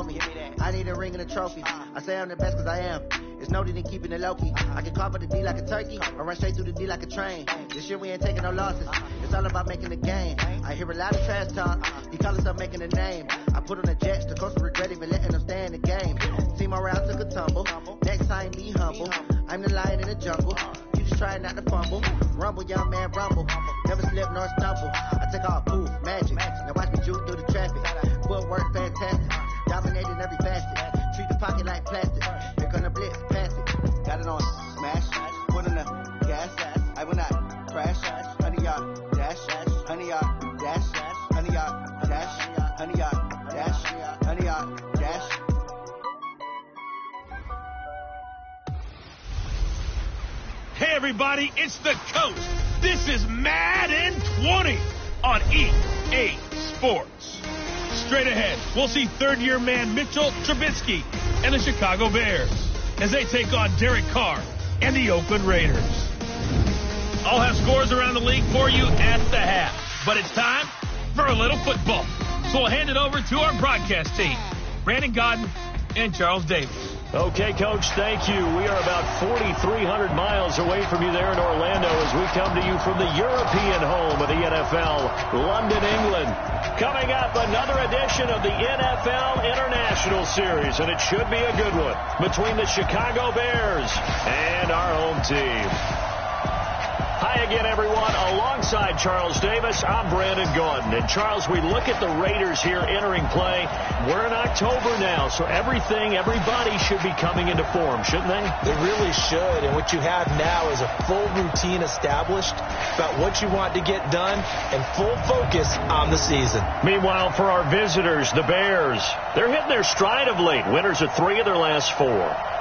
show me. I need a ring and a trophy. I say I'm the best cause I am. It's no need in keeping it low-key. I can carve up the D like a turkey or run straight through the D like a train. This year we ain't taking no losses. It's all about making the game. I hear a lot of trash talk. He call himself making a name. I put on the Jets. The coach will regret even letting them stay in the game. Team around took a tumble. Next time be humble. I'm the lion in the jungle. You just try not to fumble. Rumble, young man, rumble. Never slip nor stumble. I take all poof, magic. Now watch me juke through the traffic. Footwork fantastic. Dominating every facet. Treat the pocket like plastic. Here come the blitz, pass it. Got it on smash. Put in the gas. I will not crash. 100-yard dash. 100-yard dash. 100-yard dash. 100-yard dash. 100-yard dash. Hey everybody, it's the coach. This is Madden 20 on EA Sports. Straight ahead, we'll see third-year man Mitchell Trubisky and the Chicago Bears as they take on Derek Carr and the Oakland Raiders. I'll have scores around the league for you at the half, but it's time for a little football. So we'll hand it over to our broadcast team, Brandon Godden and Charles Davis. Okay, Coach, thank you. We are about 4,300 miles away from you there in Orlando as we come to you from the European home of the NFL, London, England. Coming up, another edition of the NFL International Series, and it should be a good one between the Chicago Bears and our home team. Hi again, everyone. Alongside Charles Davis, I'm Brandon Gaudin. And Charles, we look at the Raiders here entering play. We're in October now, so everybody should be coming into form, shouldn't they? They really should. And what you have now is a full routine established about what you want to get done and full focus on the season. Meanwhile, for our visitors, the Bears, they're hitting their stride of late. Winners of 3 of their last 4.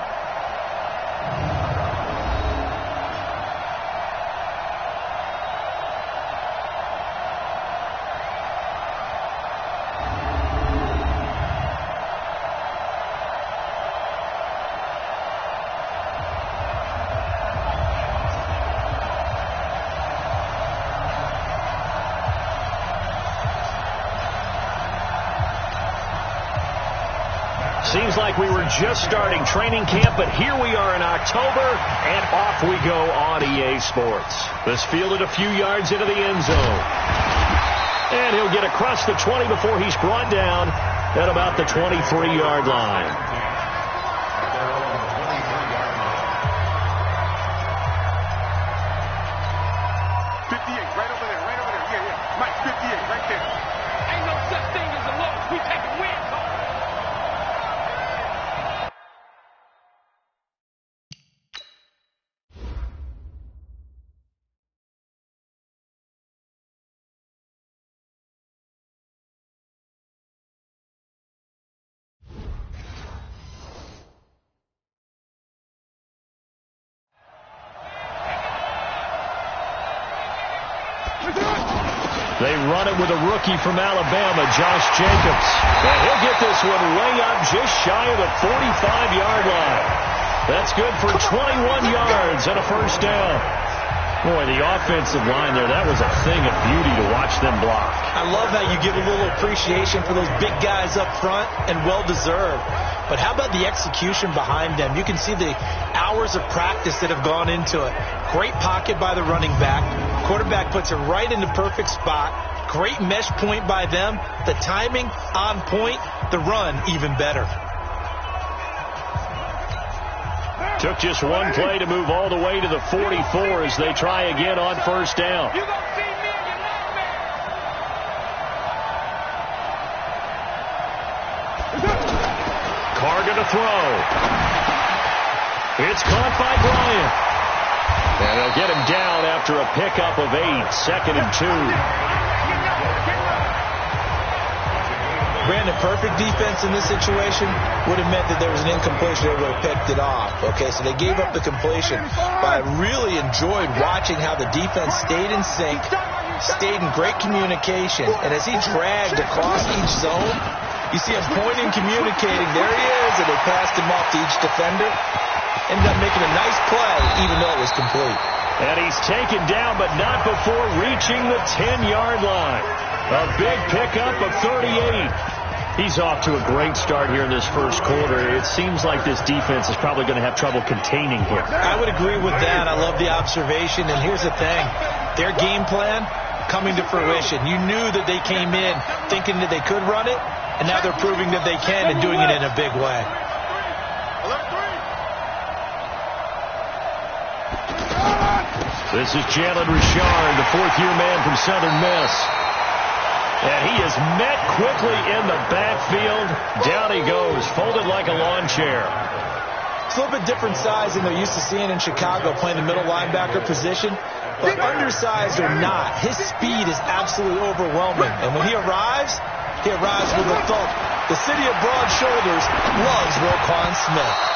Seems like we were just starting training camp, but here we are in October, and off we go on EA Sports. This fielded a few yards into the end zone. And he'll get across the 20 before he's brought down at about the 23-yard line. They run it with a rookie from Alabama, Josh Jacobs. And he'll get this one way up just shy of the 45-yard line. That's good for 21 yards and a first down. Boy, the offensive line there, that was a thing of beauty to watch them block. I love how you give a little appreciation for those big guys up front, and well-deserved. But how about the execution behind them? You can see the hours of practice that have gone into it. Great pocket by the running back. Quarterback puts it right in the perfect spot. Great mesh point by them. The timing on point. The run even better. Took just one play to move all the way to the 44 as they try again on first down. Carr to throw. It's caught by Bryant. And they'll get him down after a pickup of 8, 2nd and 2. Brandon, perfect defense in this situation would have meant that there was an incompletion. They would have picked it off. Okay, so they gave up the completion. But I really enjoyed watching how the defense stayed in sync, stayed in great communication. And as he dragged across each zone, you see him pointing, communicating. There he is, and they passed him off to each defender. Ended up making a nice play, even though it was complete. And he's taken down, but not before reaching the 10-yard line. A big pickup of 38. He's off to a great start here in this first quarter. It seems like this defense is probably going to have trouble containing him. I would agree with that. I love the observation. And here's the thing. Their game plan coming to fruition. You knew that they came in thinking that they could run it, and now they're proving that they can and doing it in a big way. This is Jalen Richard, the fourth-year man from Southern Miss. And he is met quickly in the backfield. Down he goes, folded like a lawn chair. It's a little bit different size than they're used to seeing in Chicago, playing the middle linebacker position. But undersized or not, his speed is absolutely overwhelming. And when he arrives with a thump. The city of broad shoulders loves Roquan Smith.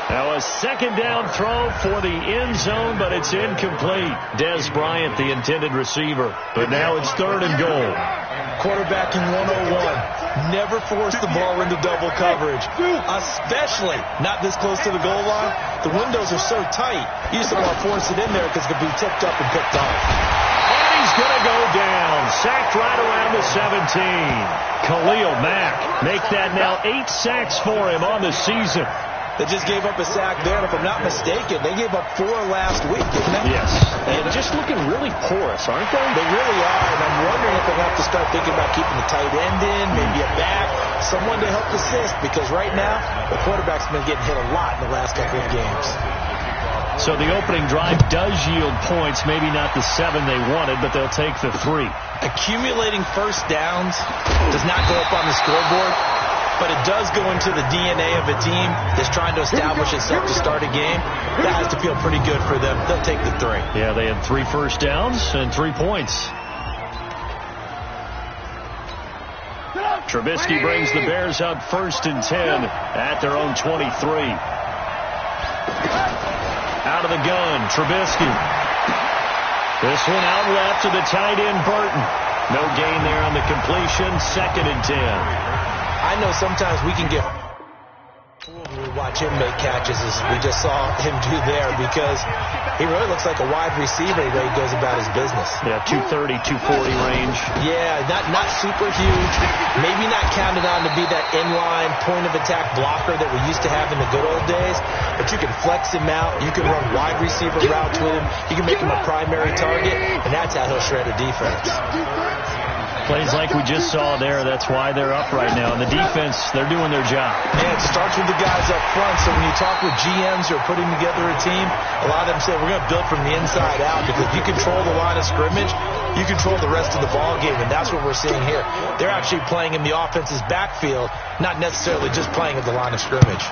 Now a second down throw for the end zone, but it's incomplete. Des Bryant, the intended receiver. But now it's 3rd and goal. Quarterbacking 101. Never force the ball into double coverage, especially not this close to the goal line. The windows are so tight, you just don't want to force it in there because it could be tipped up and picked off. And he's going to go down. Sacked right around the 17. Khalil Mack make that now 8 sacks for him on the season. They just gave up a sack there, and if I'm not mistaken, they gave up 4 last week, didn't they? Yes. And just looking really porous, aren't they? They really are, and I'm wondering if they're going to have to start thinking about keeping the tight end in, maybe a back, someone to help assist, because right now, the quarterback's been getting hit a lot in the last couple of games. So the opening drive does yield points, maybe not the 7 they wanted, but they'll take the 3. Accumulating first downs does not go up on the scoreboard, but it does go into the DNA of a team that's trying to establish itself to start a game. That has to feel pretty good for them. They'll take the 3. Yeah, they had 3 first downs and 3 points. Trubisky brings the Bears up 1st and 10 at their own 23. Out of the gun, Trubisky. This one out left to the tight end, Burton. No gain there on the completion, 2nd and 10. I know sometimes we can get when we watch him make catches, as we just saw him do there, because he really looks like a wide receiver the way he goes about his business. Yeah, 230, 240 range. Yeah, not super huge. Maybe not counted on to be that inline point-of-attack blocker that we used to have in the good old days, but you can flex him out. You can run wide receiver routes with him. You can make him a primary target, and that's how he'll shred a defense. Plays like we just saw there. That's why they're up right now. And the defense, they're doing their job. Yeah, it starts with the guys up front. So when you talk with GMs who are putting together a team, a lot of them say, we're going to build from the inside out, because you control the line of scrimmage, you control the rest of the ball game, and that's what we're seeing here. They're actually playing in the offense's backfield, not necessarily just playing at the line of scrimmage.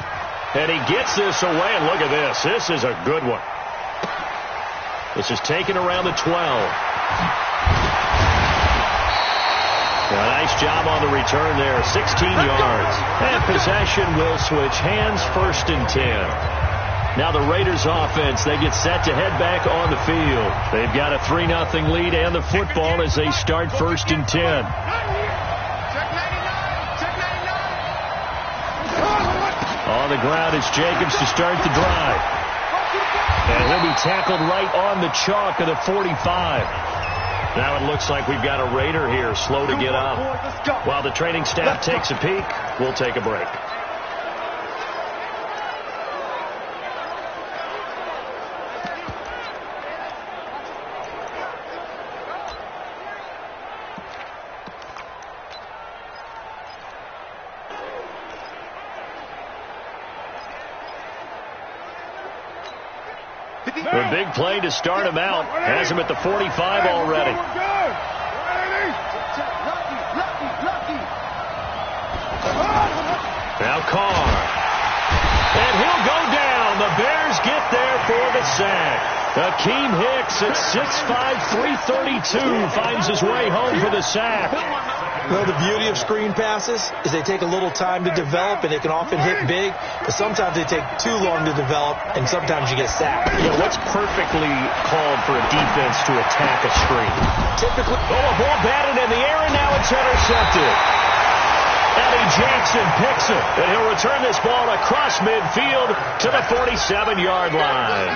And he gets this away, and look at this. This is a good one. This is taken around the 12. A nice job on the return there, 16 yards. And possession will switch hands, 1st and 10. Now the Raiders offense, they get set to head back on the field. They've got a 3-0 lead and the football as they start 1st and 10. On the ground is Jacobs to start the drive. And he'll be tackled right on the chalk of the 45. Now it looks like we've got a Raider here, slow to get up. While the training staff takes a peek, we'll take a break. A big play to start him out. Has him at the 45 already. Now Carr. And he'll go down. The Bears get there for the sack. Akeem Hicks at 6'5", 332 finds his way home for the sack. Well, the beauty of screen passes is they take a little time to develop, and they can often hit big, but sometimes they take too long to develop, and sometimes you get sacked. Yeah, what's perfectly called for a defense to attack a screen? Typically, a ball batted in the air, and now it's intercepted. Eddie Jackson picks it, and he'll return this ball across midfield to the 47-yard line.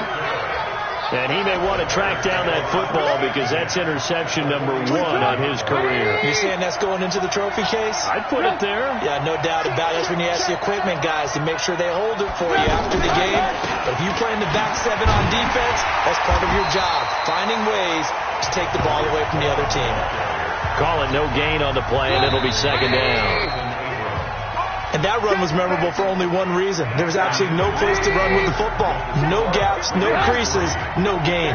And he may want to track down that football because that's interception number 1 on his career. You saying that's going into the trophy case? I'd put it there. Yeah, no doubt about it. That's when you ask the equipment guys to make sure they hold it for you after the game. But if you play in the back 7 on defense, that's part of your job, finding ways to take the ball away from the other team. Call it no gain on the play, and it'll be second down. And that run was memorable for only one reason. There was absolutely no place to run with the football. No gaps, no creases, no gain.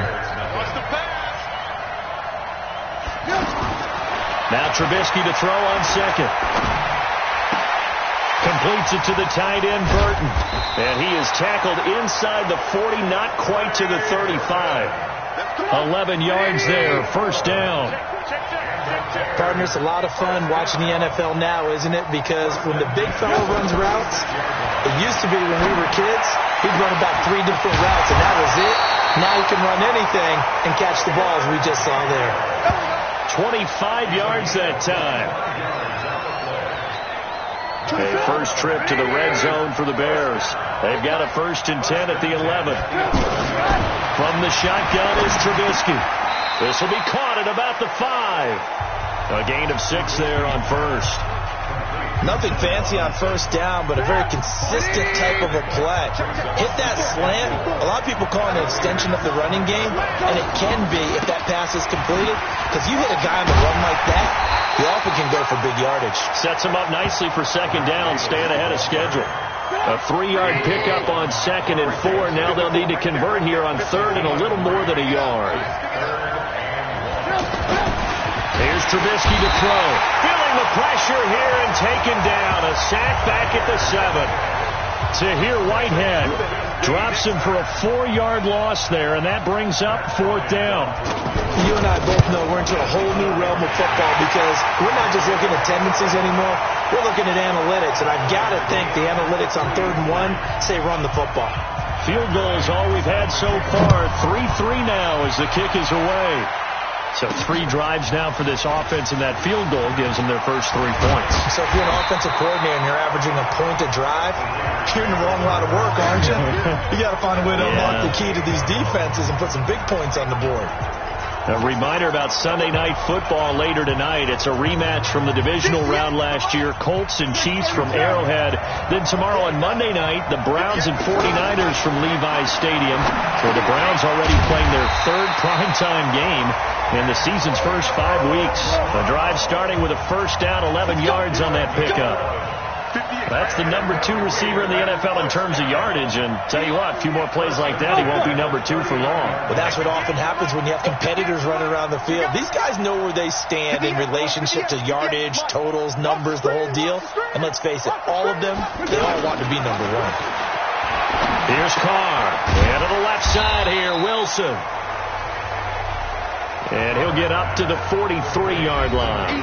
Now Trubisky to throw on second. Completes it to the tight end, Burton. And he is tackled inside the 40, not quite to the 35. 11 yards there, first down. Partner, it's a lot of fun watching the NFL now, isn't it? Because when the big fella runs routes, it used to be when we were kids, he'd run about 3 different routes, and that was it. Now he can run anything and catch the balls we just saw there. 25 yards that time. A first trip to the red zone for the Bears. They've got a 1st and 10 at the 11. From the shotgun is Trubisky. This will be caught at about the 5. A gain of 6 there on first. Nothing fancy on first down, but a very consistent type of a play. Hit that slant. A lot of people call it an extension of the running game, and it can be if that pass is completed, because you hit a guy on the run like that, you often can go for big yardage. Sets him up nicely for second down, staying ahead of schedule. A 3-yard pickup on 2nd and 4. Now they'll need to convert here on 3rd and a little more than a yard. Here's Trubisky to throw. Feeling the pressure here and taken down. A sack back at the 7. Tahir Whitehead drops him for a 4-yard loss there, and that brings up 4th down. You and I both know we're into a whole new realm of football because we're not just looking at tendencies anymore. We're looking at analytics, and I've got to think the analytics on 3rd and 1 say run the football. Field goal is all we've had so far. 3-3 now as the kick is away. So 3 drives now for this offense, and that field goal gives them their first 3 points. So if you're an offensive coordinator and you're averaging a point a drive, you're in the wrong line of work, aren't you? You got to find a way to unlock the key to these defenses and put some big points on the board. A reminder about Sunday Night Football later tonight. It's a rematch from the divisional round last year. Colts and Chiefs from Arrowhead. Then tomorrow on Monday night, the Browns and 49ers from Levi's Stadium. So the Browns already playing their 3rd primetime game in the season's first 5 weeks. The drive starting with a first down, 11 yards on that pickup. That's the number 2 receiver in the NFL in terms of yardage, and tell you what, a few more plays like that, he won't be number 2 for long. Well, that's what often happens when you have competitors running around the field. These guys know where they stand in relationship to yardage, totals, numbers, the whole deal. And let's face it, all of them, they all want to be number 1. Here's Carr. And to the left side here, Wilson. And he'll get up to the 43-yard line.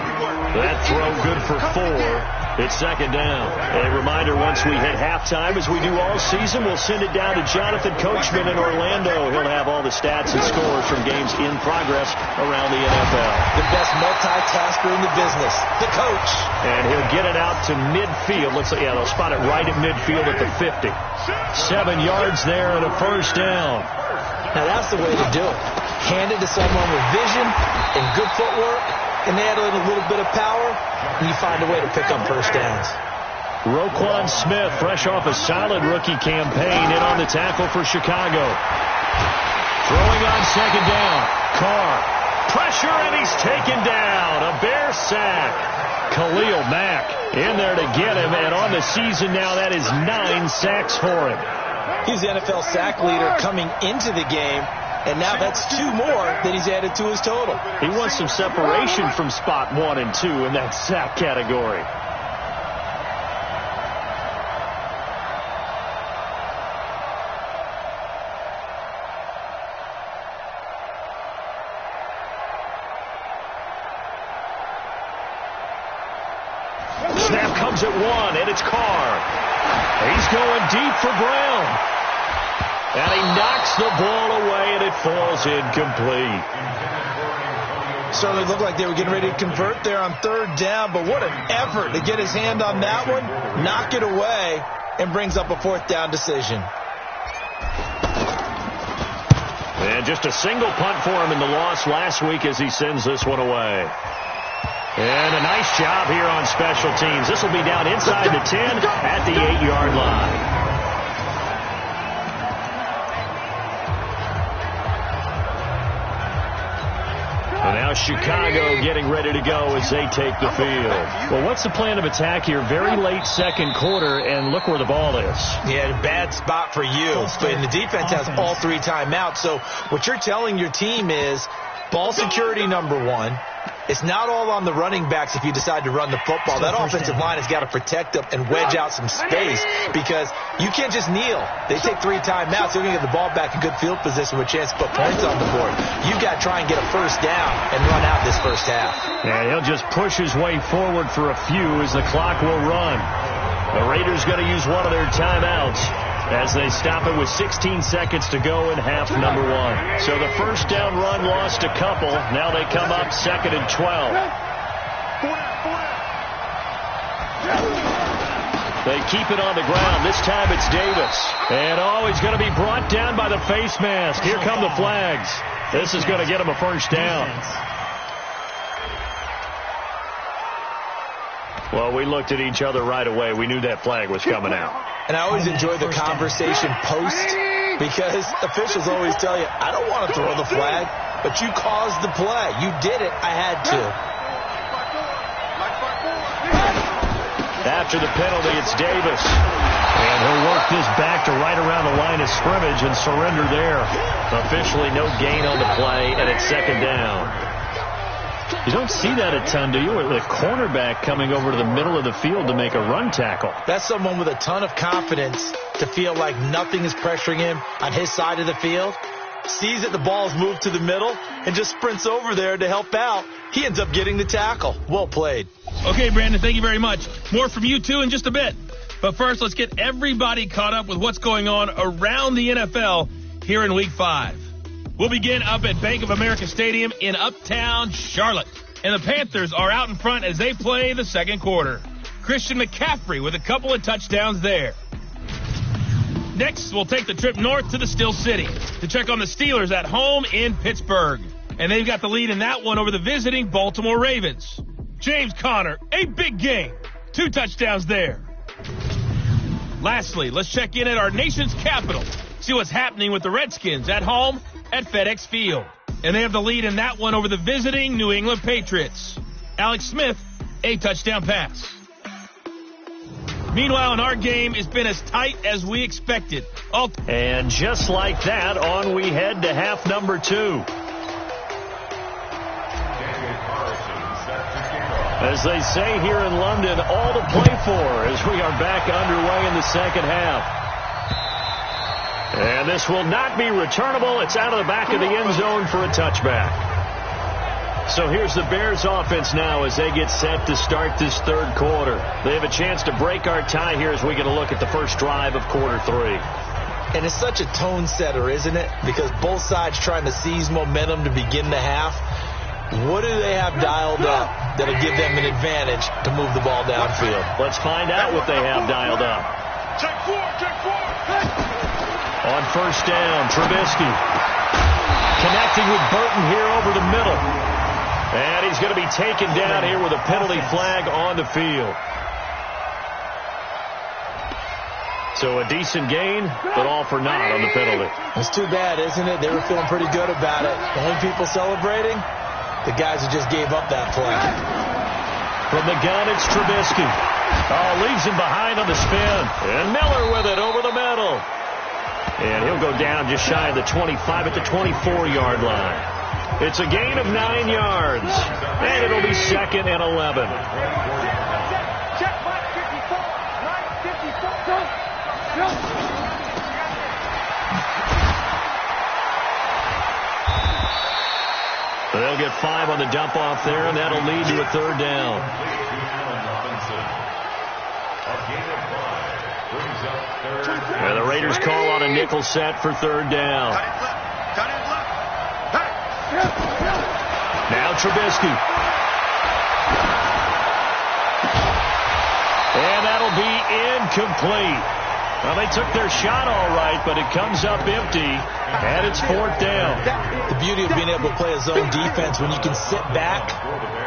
That throw good for 4. It's second down. A reminder, once we hit halftime, as we do all season, we'll send it down to Jonathan Coachman in Orlando. He'll have all the stats and scores from games in progress around the NFL. The best multitasker in the business, the coach. And he'll get it out to midfield. Looks like, they'll spot it right at midfield at the 50. 7 yards there and a first down. Now that's the way to do it. Hand it to someone with vision and good footwork, and add in a little bit of power, and you find a way to pick up first downs. Roquan Smith, fresh off a solid rookie campaign, in on the tackle for Chicago. Throwing on second down. Carr. Pressure, and he's taken down. A Bear sack. Khalil Mack in there to get him, and on the season now, that is 9 sacks for him. He's the NFL sack leader coming into the game, and now that's 2 more that he's added to his total. He wants some separation from spot 1 and 2 in that sack category. Snap comes at 1, and it's Carr. He's going deep for Brown. And he knocks the ball away, and it falls incomplete. Certainly looked like they were getting ready to convert there on 3rd down, but what an effort to get his hand on that one, knock it away, and brings up a 4th down decision. And just a single punt for him in the loss last week as he sends this one away. And a nice job here on special teams. This will be down inside the 10 at the 8-yard line. And now Chicago getting ready to go as they take the field. Well, what's the plan of attack here? Very late second quarter, and look where the ball is. Yeah, bad spot for you. But the defense has all 3 timeouts. So what you're telling your team is ball security number 1. It's not all on the running backs if you decide to run the football. That offensive line has got to protect them and wedge out some space because you can't just kneel. They take 3 timeouts. They're going to get the ball back in good field position with a chance to put points on the board. You've got to try and get a first down and run out this first half. Yeah, he'll just push his way forward for a few as the clock will run. The Raiders going to use one of their timeouts as they stop it with 16 seconds to go in half number 1. So the first down run lost a couple. Now they come up 2nd and 12. They keep it on the ground. This time it's Davis. And he's going to be brought down by the face mask. Here come the flags. This is going to get him a first down. Well, we looked at each other right away. We knew that flag was coming out. And I always enjoy the conversation post because officials always tell you, I don't want to throw the flag, but you caused the play. You did it. I had to. After the penalty, it's Davis. And he'll work this back to right around the line of scrimmage and surrender there. Officially no gain on the play, and it's 2nd down. You don't see that a ton, do you? With a cornerback coming over to the middle of the field to make a run tackle. That's someone with a ton of confidence to feel like nothing is pressuring him on his side of the field. Sees that the ball is moved to the middle and just sprints over there to help out. He ends up getting the tackle. Well played. Okay, Brandon, thank you very much. More from you two in just a bit. But first, let's get everybody caught up with what's going on around the NFL here in Week 5. We'll begin up at Bank of America Stadium in Uptown Charlotte. And the Panthers are out in front as they play the second quarter. Christian McCaffrey with a couple of touchdowns there. Next, we'll take the trip north to the Steel City to check on the Steelers at home in Pittsburgh. And they've got the lead in that one over the visiting Baltimore Ravens. James Conner, a big game. 2 touchdowns there. Lastly, let's check in at our nation's capital. See what's happening with the Redskins at home at FedEx Field. And they have the lead in that one over the visiting New England Patriots. Alex Smith, a touchdown pass. Meanwhile, in our game, it's been as tight as we expected. And just like that, on we head to half number 2. As they say here in London, all to play for as we are back underway in the second half. And this will not be returnable. It's out of the back of the end zone for a touchback. So here's the Bears offense now as they get set to start this third quarter. They have a chance to break our tie here as we get a look at the first drive of quarter 3. And it's such a tone setter, isn't it? Because both sides trying to seize momentum to begin the half. What do they have dialed up that'll give them an advantage to move the ball downfield? Let's find out what they have dialed up. Check 4. On first down, Trubisky connecting with Burton here over the middle. And he's going to be taken down here with a penalty flag on the field. So a decent gain, but all for naught on the penalty. It's too bad, isn't it? They were feeling pretty good about it. The only people celebrating, the guys who just gave up that play. From the gun, it's Trubisky. Leaves him behind on the spin. And Miller with it over the middle. And he'll go down just shy of the 25 at the 24-yard line. It's a gain of 9 yards. And it'll be 2nd and 11. They'll get 5 on the dump off there, and that'll lead to a third down. And the Raiders call on a nickel set for third down. Now Trubisky. And that'll be incomplete. Well, they took their shot all right, but it comes up empty, and it's 4th down. The beauty of being able to play a zone defense, when you can sit back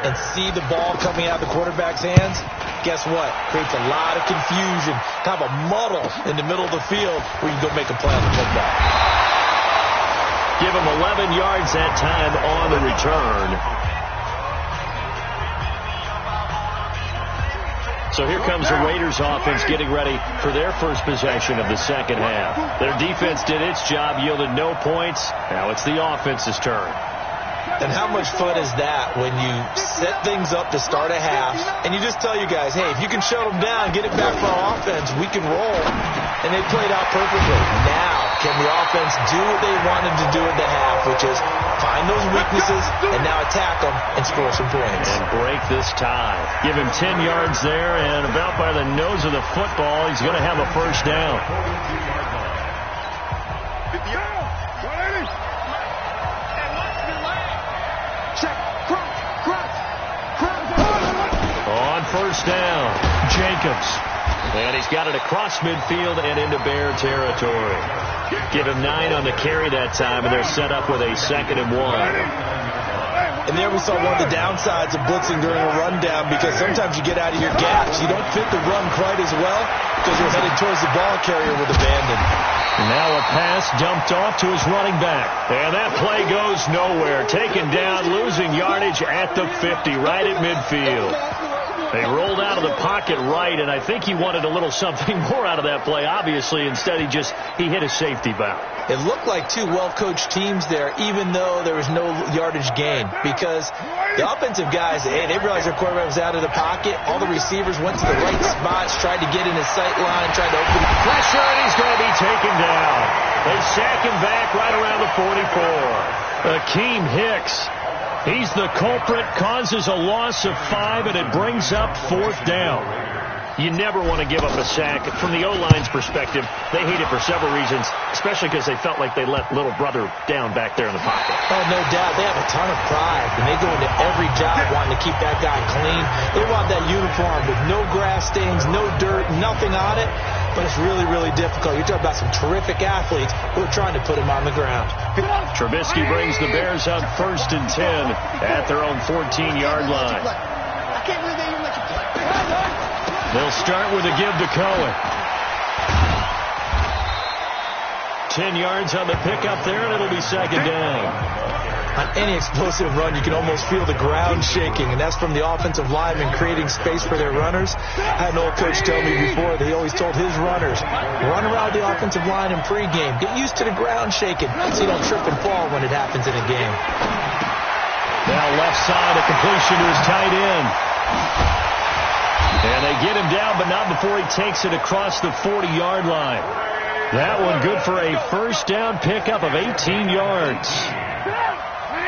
and see the ball coming out of the quarterback's hands, guess what? Creates a lot of confusion, kind of a muddle in the middle of the field where you can go make a play on the football. Give him 11 yards that time on the return. So here comes the Raiders offense getting ready for their first possession of the second half. Their defense did its job, yielded no points. Now it's the offense's turn. And how much fun is that when you set things up to start a half and you just tell you guys, hey, if you can shut them down, get it back for our offense, we can roll. And they played out perfectly. Now, can the offense do what they wanted to do in the half, which is find those weaknesses and now attack them and score some points. And break this tie. Give him 10 yards there, and about by the nose of the football, he's going to have a first down. On first down, Jacobs. And he's got it across midfield and into Bear territory. Give him 9 on the carry that time, and they're set up with a 2nd and 1. And there we saw one of the downsides of blitzing during a rundown, because sometimes you get out of your gaps. You don't fit the run quite as well because you're headed towards the ball carrier with abandon. And now a pass dumped off to his running back. And that play goes nowhere. Taken down, losing yardage at the 50, right at midfield. They rolled out of the pocket right, and I think he wanted a little something more out of that play, obviously. Instead, he hit a safety valve. It looked like two well-coached teams there, even though there was no yardage gain, because the offensive guys, they realized their quarterback was out of the pocket. All the receivers went to the right spots, tried to get in his sight line, tried to open pressure, and he's going to be taken down. They sack him back right around the 44. Akeem Hicks. He's the culprit, causes a loss of 5, and it brings up 4th down. You never want to give up a sack. From the O-line's perspective, they hate it for several reasons, especially because they felt like they let little brother down back there in the pocket. Oh, no doubt. They have a ton of pride, and they go into every job wanting to keep that guy clean. They want that uniform with no grass stains, no dirt, nothing on it. But it's really, really difficult. You're talking about some terrific athletes who are trying to put him on the ground. Trubisky brings the Bears up 1st and 10 at their own 14-yard line. They'll start with a give to Cohen. 10 yards on the pickup there, and it'll be 2nd down. On any explosive run, you can almost feel the ground shaking, and that's from the offensive linemen creating space for their runners. I had an old coach tell me before that he always told his runners, run around the offensive line in pregame. Get used to the ground shaking so you don't trip and fall when it happens in a game. Now left side, a completion to his tight end. And they get him down, but not before he takes it across the 40-yard line. That one good for a first down pickup of 18 yards.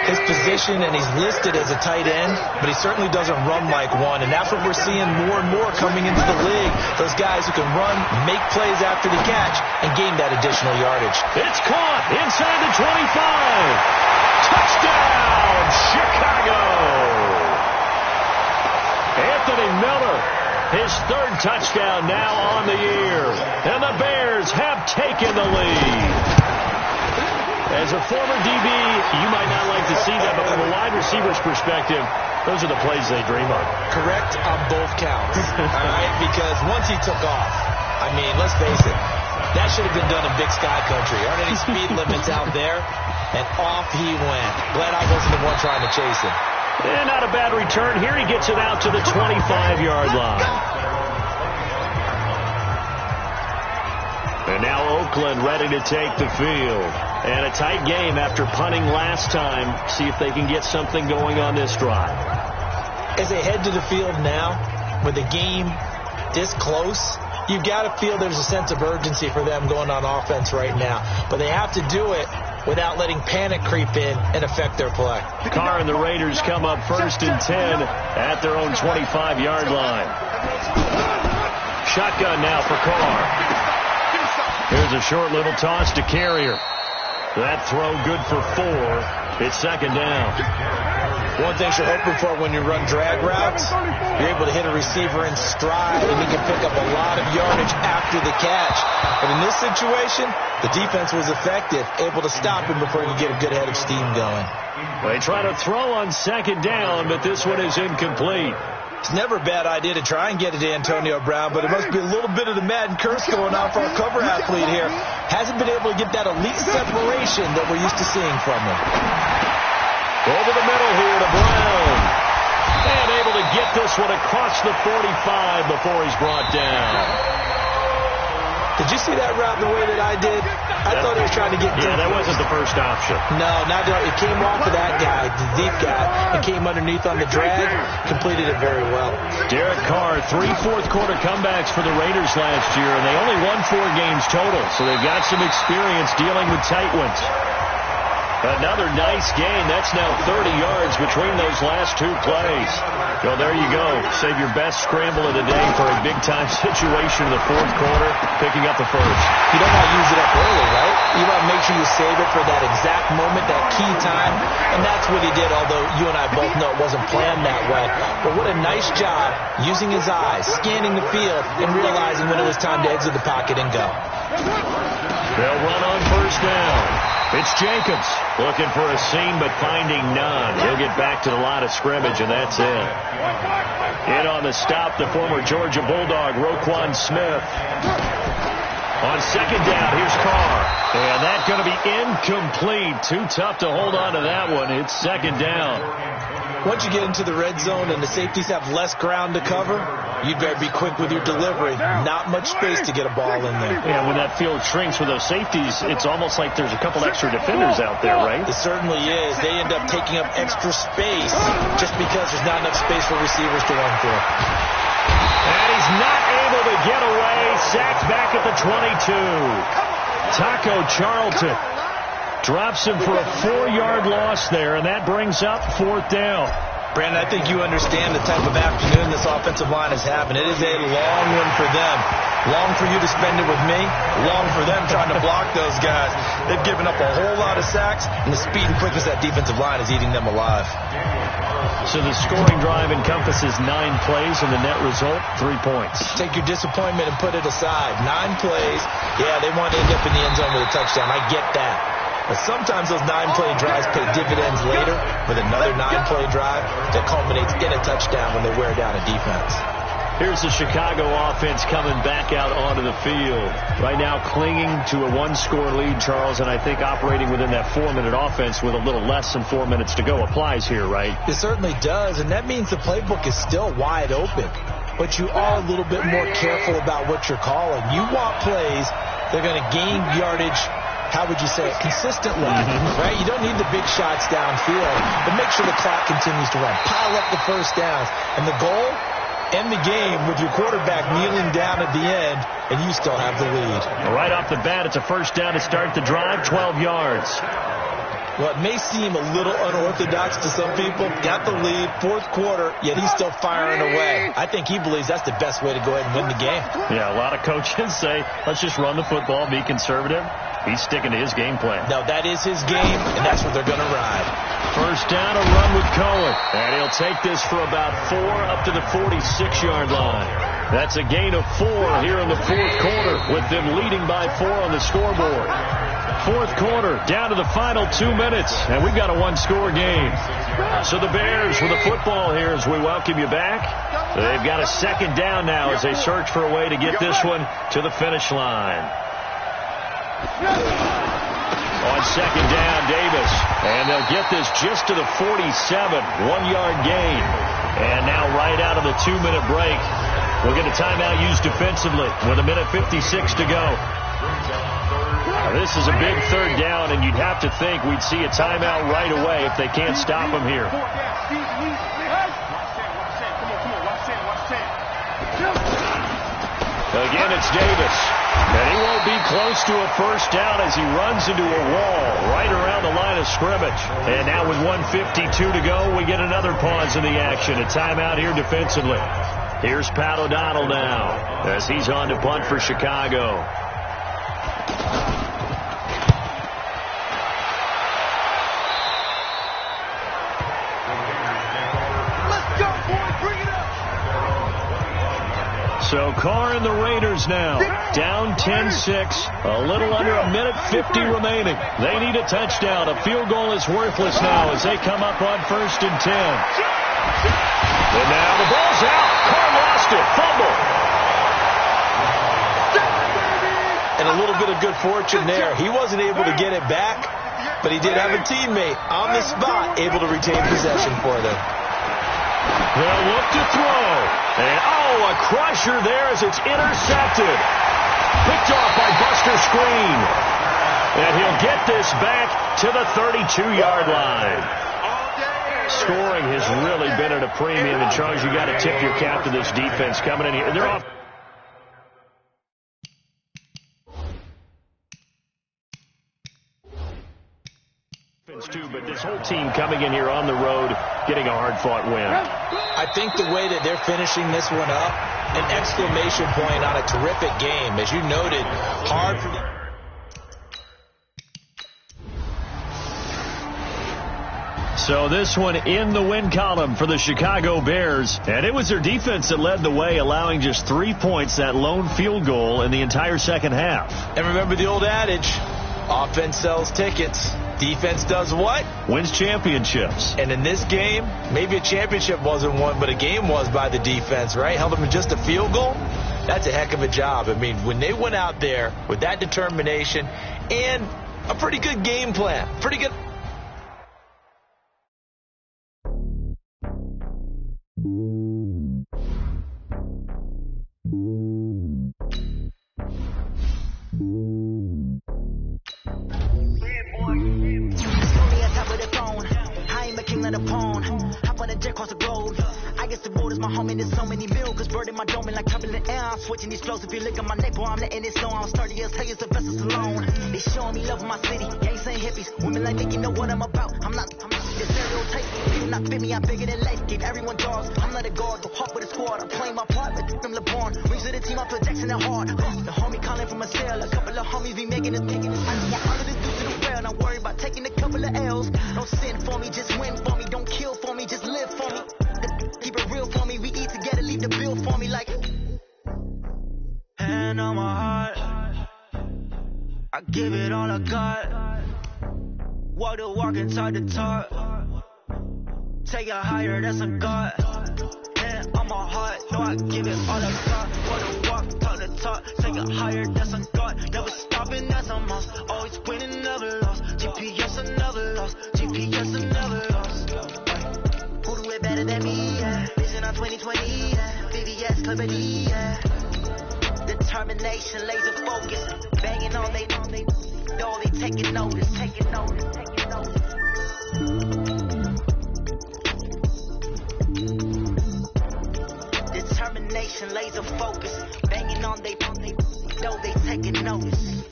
His position, and he's listed as a tight end, but he certainly doesn't run like one, and that's what we're seeing more and more coming into the league. Those guys who can run, make plays after the catch, and gain that additional yardage. It's caught inside the 25. Touchdown, Chicago! Anthony Miller, his 3rd touchdown now on the year, and the Bears have taken the lead. As a former DB, you might not like to see that, but from a wide receiver's perspective, those are the plays they dream of. Correct on both counts, all right? Because once he took off, I mean, let's face it, that should have been done in Big Sky Country. Aren't any speed limits out there? And off he went. Glad I wasn't the one trying to chase him. And not a bad return. Here he gets it out to the 25-yard line. And now Oakland ready to take the field. And a tight game after punting last time. See if they can get something going on this drive. As they head to the field now, with the game this close, you've got to feel there's a sense of urgency for them going on offense right now. But they have to do it without letting panic creep in and affect their play. Carr and the Raiders come up 1st and 10 at their own 25-yard line. Shotgun now for Carr. Here's a short little toss to Carrier. That throw good for 4. It's 2nd down. One thing you're hoping for when you run drag routes, you're able to hit a receiver in stride, and he can pick up a lot of yardage after the catch. But in this situation, the defense was effective, able to stop him before he could get a good head of steam going. They try to throw on second down, but this one is incomplete. It's never a bad idea to try and get it to Antonio Brown, but it must be a little bit of the Madden curse going on for our cover athlete here. Hasn't been able to get that elite separation that we're used to seeing from him. Over the middle here to Brown. And able to get this one across the 45 before he's brought down. Did you see that route the way that I did? I thought he was trying to get deep. Yeah, that wasn't the first option. No, not at all. It came off of that guy, the deep guy, and came underneath on the drag. Completed it very well. Derek Carr, 3 fourth-quarter comebacks for the Raiders last year, and they only won 4 games total, so they've got some experience dealing with tight ones. Another nice gain. That's now 30 yards between those last 2 plays. Well, there you go. Save your best scramble of the day for a big-time situation in the fourth quarter, picking up the first. You don't want to use it up early, right? You want to make sure you save it for that exact moment, that key time, and that's what he did, although you and I both know it wasn't planned that way. But what a nice job using his eyes, scanning the field, and realizing when it was time to exit the pocket and go. They'll run on first down. It's Jacobs looking for a seam but finding none. He'll get back to the line of scrimmage, and that's it. In on the stop, the former Georgia Bulldog, Roquan Smith. On second down, here's Carr. And that's going to be incomplete. Too tough to hold on to that one. It's second down. Once you get into the red zone and the safeties have less ground to cover, you'd better be quick with your delivery. Not much space to get a ball in there. Yeah, when that field shrinks with those safeties, it's almost like there's a couple extra defenders out there, right? It certainly is. They end up taking up extra space just because there's not enough space for receivers to run through. And he's not able to get away. Sacked back at the 22. Taco Charlton drops him for a 4-yard loss there, and that brings up fourth down. Brandon, I think you understand the type of afternoon this offensive line is having. It is a long one for them. Long for you to spend it with me. Long for them trying to block those guys. They've given up a whole lot of sacks, and the speed and quickness of that defensive line is eating them alive. So the scoring drive encompasses 9 plays, and the net result, 3 points. Take your disappointment and put it aside. 9 plays. Yeah, they want to end up in the end zone with a touchdown. I get that. But sometimes those 9-play drives pay dividends later with another 9-play drive that culminates in a touchdown when they wear down a defense. Here's the Chicago offense coming back out onto the field. Right now clinging to a 1-score lead, Charles, and I think operating within that 4-minute offense with a little less than 4 minutes to go applies here, right? It certainly does, and that means the playbook is still wide open. But you are a little bit more careful about what you're calling. You want plays that are going to gain yardage, how would you say it, consistently, right? You don't need the big shots downfield, but make sure the clock continues to run. Pile up the first downs. And the goal, end the game with your quarterback kneeling down at the end, and you still have the lead. Right off the bat, it's a first down to start the drive, 12 yards. Well, it may seem a little unorthodox to some people. Got the lead, fourth quarter, yet he's still firing away. I think he believes that's the best way to go ahead and win the game. Yeah, a lot of coaches say, let's just run the football, be conservative. He's sticking to his game plan. No, that is his game, and that's what they're going to ride. First down, a run with Cohen. And he'll take this for about 4 up to the 46-yard line. That's a gain of 4 here in the fourth quarter, with them leading by 4 on the scoreboard. Fourth quarter, down to the final 2 minutes, and we've got a 1-score game. So the Bears with the football here as we welcome you back. They've got a second down now as they search for a way to get this one to the finish line. On second down, Davis. And they'll get this just to the 47, 1-yard gain. And now right out of the 2-minute break, we'll get a timeout used defensively with 1:56 to go. Now, this is a big third down, and you'd have to think we'd see a timeout right away if they can't stop him here. Again, it's Davis. And he won't be close to a first down as he runs into a wall right around the line of scrimmage. And now with 1:52 to go, we get another pause in the action. A timeout here defensively. Here's Pat O'Donnell now as he's on to punt for Chicago. So Carr and the Raiders now down 10-6, a little under a minute 50 remaining. They need a touchdown. A field goal is worthless now as they come up on 1st and 10. And now the ball's out. Carr lost it. Fumble. And a little bit of good fortune there. He wasn't able to get it back, but he did have a teammate on the spot able to retain possession for them. They'll look to throw. And, a crusher there as it's intercepted. Picked off by Buster Screen. And he'll get this back to the 32-yard line. Scoring has really been at a premium. And, Charles, you got to tip your cap to this defense coming in here. They're off. Too, but this whole team coming in here on the road, getting a hard-fought win. I think the way that they're finishing this one up, an exclamation point on a terrific game. As you noted, hard for them. So this one in the win column for the Chicago Bears. And it was their defense that led the way, allowing just 3 points, that lone field goal in the entire second half. And remember the old adage, offense sells tickets. Defense does what? Wins championships. And in this game, maybe a championship wasn't won, but a game was by the defense, right? Held them to just a field goal. That's a heck of a job. I mean, when they went out there with that determination and a pretty good game plan, pretty good. Switching these flows, if you look at my neck, boy, I'm letting it snow. I'm sturdy as hell, it's a vessel alone. They showing me love in my city, gangsta and hippies. Women like me, you know what I'm about. I'm not the stereotype. People not fit me, I'm bigger than life. Give everyone dogs. I'm not a guard, the hawk with a squad. I'm playing my part, but them LeBron. Rings to the team, I feel Jackson and hard. The homie calling from a cell. A couple of homies be making it. I just want all of this due to the well. Not worried about taking a couple of L's. Don't sin for me, just win for me. Don't kill for me, just live for me. Keep it real for me. We eat together, leave the bill for me like. Hand on my heart, I give it all I got. Walk the walk and talk the talk. Take it higher, that's a God. Hand on my heart, no, I give it all I got. Walk the walk, talk the talk. Take it higher, that's a God. Never stopping, that's a must. Always winning, never lost. GPS, I never lost. GPS, I never lost. Who do it better than me? Yeah. Vision on 2020. Yeah. VVS, Liberty. Yeah. Determination, laser focus, banging on they taking notice. Determination, laser focus, banging on they taking notice.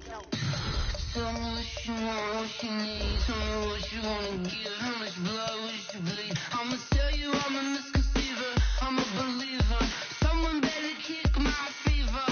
Tell me what you want, what you need, tell me what you wanna give, how much blood would you bleed? I'ma tell you I'm a misconceiver, I'm a believer, someone better kick my fever.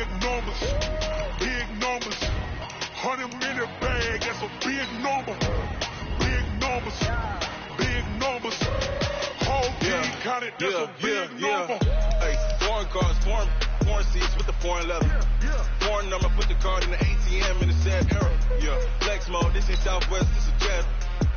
big numbers, big numbers. 100-minute bag, that's a big number. Big numbers, big numbers. Whole team counted, that's a big number. Hey, foreign cars, foreign seats with the foreign leather. Foreign number, put the card in the ATM in the sad era. Yeah, flex mode, this ain't Southwest, this is Jet.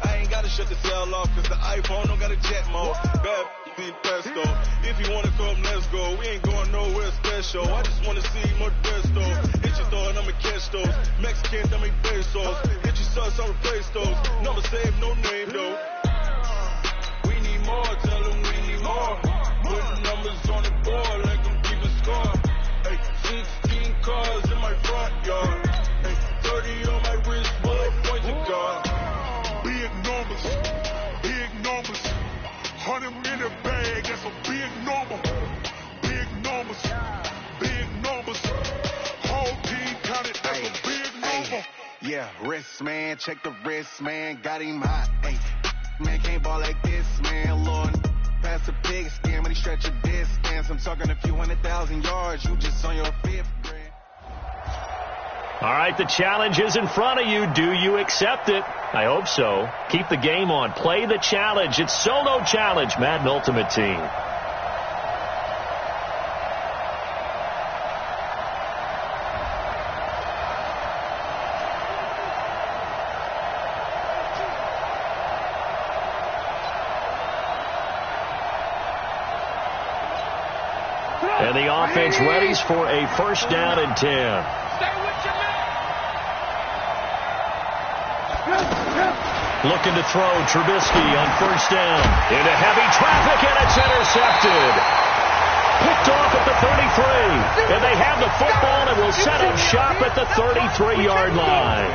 I ain't gotta shut the cell off, cause the iPhone don't got a jet mode. Bad need pesto. If you wanna come, let's go. We ain't going nowhere special. I just wanna see more desto. Hit your thought, I'ma catch those. Mexicans, I make pesos. Hit your sus, I'll replace those. Number saved, no name though. We need more, tell them we need more. Put numbers on the board like I'm keeping score. Hey, 16 cars in my front yard. Hey, 30 on my wrist, bullet point to God. Big numbers, big numbers. 100-minute bag, that's a big number. Big numbers, big numbers. Whole team counted, that's a big number. Yeah, wrist man, check the wrist man, got him hot. Hey, man can't ball like this, man. Lord, pass the pig skin when he stretch a distance. I'm talking a few 100,000 yards, you just on your fifth grade. All right, the challenge is in front of you. Do you accept it? I hope so. Keep the game on. Play the challenge. It's Solo Challenge, Madden Ultimate Team. And the offense readies for a first down and 10. Looking to throw, Trubisky on first down. Into heavy traffic, and it's intercepted. Picked off at the 33. And they have the football and will set up shop at the 33-yard line.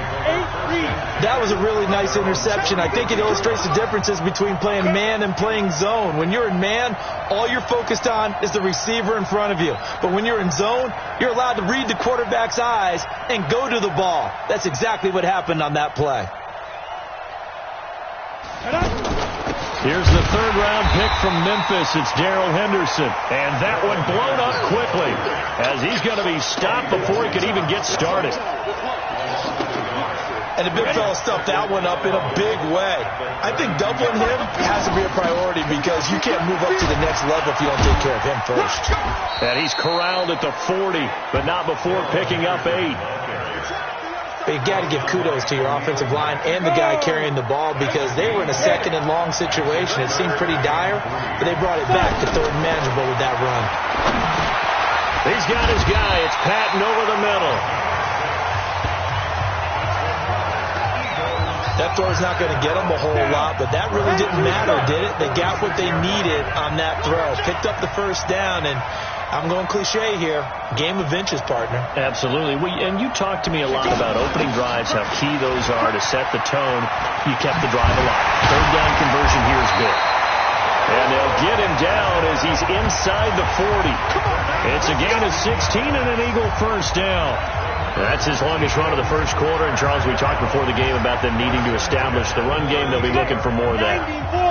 That was a really nice interception. I think it illustrates the differences between playing man and playing zone. When you're in man, all you're focused on is the receiver in front of you. But when you're in zone, you're allowed to read the quarterback's eyes and go to the ball. That's exactly what happened on that play. Here's the third-round pick from Memphis. It's Darrell Henderson. And that one blown up quickly as he's going to be stopped before he could even get started. And the big fella stuffed that one up in a big way. I think doubling him has to be a priority because you can't move up to the next level if you don't take care of him first. And he's corralled at the 40, but not before picking up 8. But you got to give kudos to your offensive line and the guy carrying the ball because they were in a second and long situation. It seemed pretty dire, but they brought it back to third and manageable with that run. He's got his guy. It's Patton over the middle. That throw's not going to get them a whole lot, but that really didn't matter, did it? They got what they needed on that throw. Picked up the first down, and I'm going cliche here. Game of inches, partner. Absolutely. And you talked to me a lot about opening drives, how key those are to set the tone. You kept the drive alive. Third down conversion here is big. And they'll get him down as he's inside the 40. It's a gain of 16 and an Eagle first down. That's his longest run of the first quarter. And, Charles, we talked before the game about them needing to establish the run game. They'll be looking for more of that.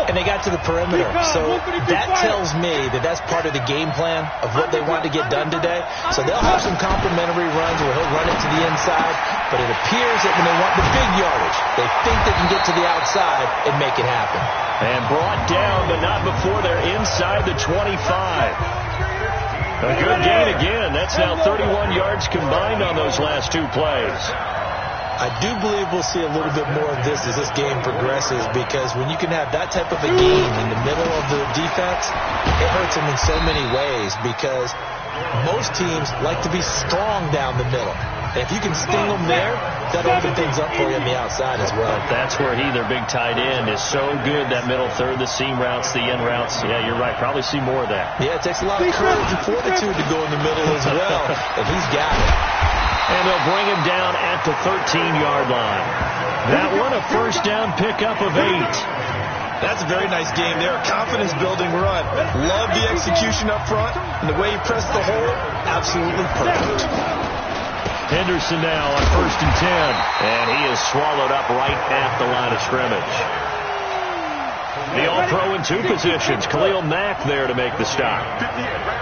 And they got to the perimeter. So that tells me that that's part of the game plan of what they want to get done today. So they'll have some complimentary runs where he'll run it to the inside. But it appears that when they want the big yardage, they think they can get to the outside and make it happen. And brought down, but not before they're inside the 25. A good gain again. That's now 31 yards combined on those last two plays. I do believe we'll see a little bit more of this as this game progresses because when you can have that type of a gain in the middle of the defense, it hurts them in so many ways because most teams like to be strong down the middle. And if you can sting them there, that'll open things up for you on the outside as well. That's where their big tight end, is so good, that middle third, the seam routes, the in routes. Yeah, you're right. Probably see more of that. Yeah, it takes a lot of courage and fortitude to go in the middle as well, and he's got it. And they'll bring him down at the 13-yard line. That one, a first down pickup of 8. That's a very nice game there. Confidence-building run. Love the execution up front, and the way he pressed the hole, absolutely perfect. Henderson now on first and 10, and he is swallowed up right at the line of scrimmage. The All-Pro in 2 positions. Khalil Mack there to make the stop.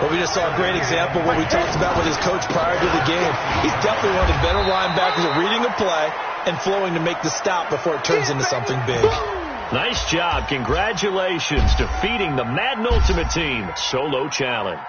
Well, we just saw a great example of what we talked about with his coach prior to the game. He's definitely one of the better linebackers at reading a play and flowing to make the stop before it turns into something big. Nice job. Congratulations, defeating the Madden Ultimate Team Solo Challenge.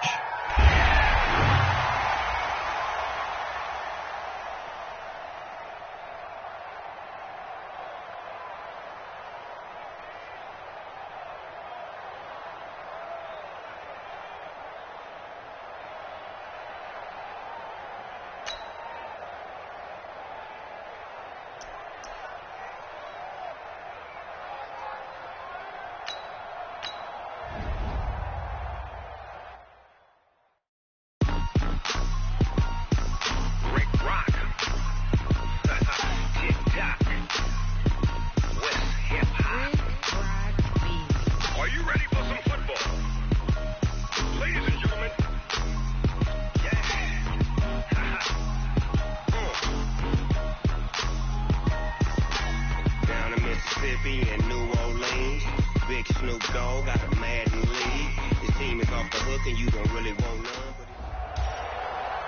And New Orleans, Big Snoop Dogg got a Madden lead. His team is off the hook and you don't really want none.